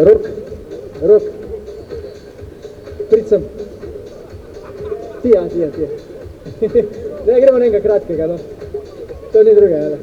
Rok. Prid sem. Ti. Zdaj gremo na enega kratkega, no. To ni druga, jale.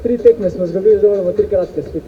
3 tekme smo zgubili, zdaj moramo 3 kratke spet.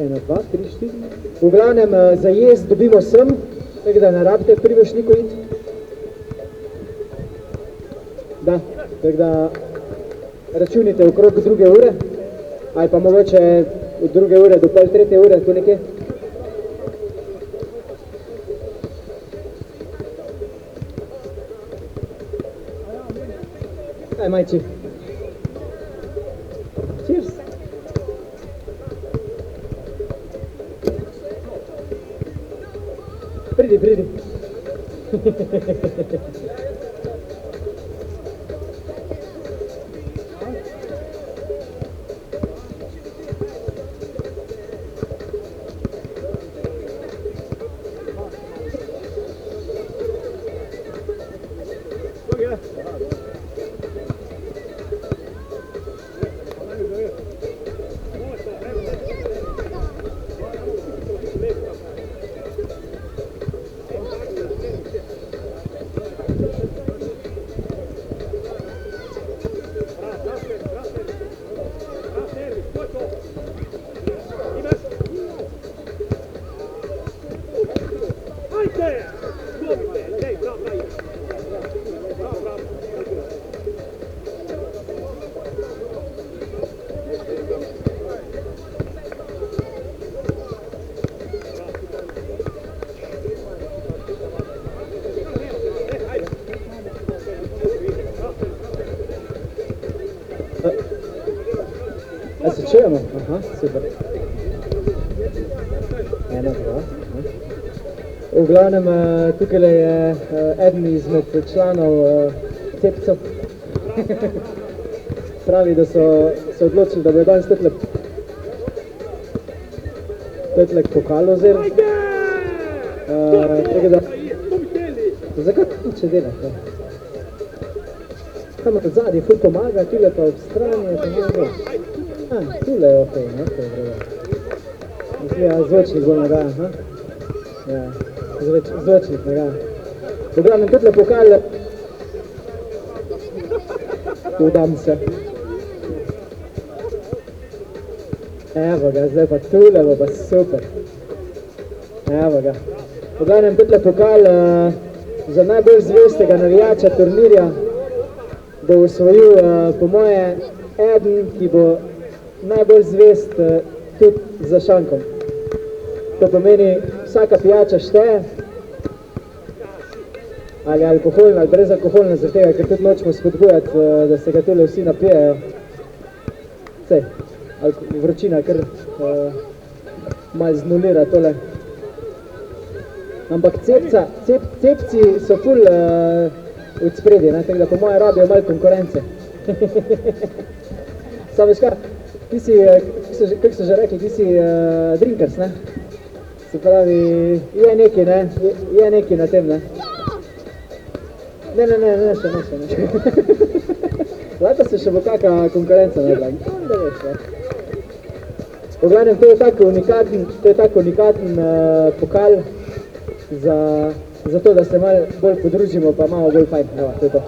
Ena, dva, tri, štiri. V glavnem za jesti dobimo sem, tako da ne rabite pri vršniku iti. Da, tako da računite okrog 2 ure, ali pa mogoče od 2 ure do pol 3 ure, tu nekje. Majči. Cheers. Pridi, pridi. A se čujemo? Aha, super. Eno, dva. V glavnem, tukaj je eden izmed članov Cepcev. Pravi, da so se odločili, da bojo danes tetlek pokal vzeli. Tako da... Zakaj če delate? Tam od zadnji ful pomaga, tule pa ob strani je tam nekaj. Tule je okej, ne? To je vrlo. Mislim, zvočnik bolj nagaja, ha? Ja, zvočnik nagaja. V glavnem, tetle pokal udam se. Evo ga, zdaj pa tule bo pa super. Evo ga. V glavnem, tetle pokal za najbolj zvestega navijača turnirja bo osvojil, po moje, eden, ki bo najbolj zvest tudi za šankom. To pomeni, vsaka pijača šteje, ali alkoholna, ali brezalkoholna, zaradi tega, ker tudi nočemo spodbujati, da se ga tule vsi napijejo. Sej, vročina kar malo znulira tole. Ampak cepci so ful od spredi, tako da po moje rabijo malo konkurence. Sam veš kaj, ti si, kako so že rekli, ti si drinkers, ne? Se pravi, je nekaj, ne? Je nekaj na tem, ne? Ne, še. Lahko se še bo kakva konkurenca naredila, da veš, ne? V glavnem, to je tako unikaten pokal za to, da se malo bolj podružimo, pa malo bolj fajn. Evo, to je to.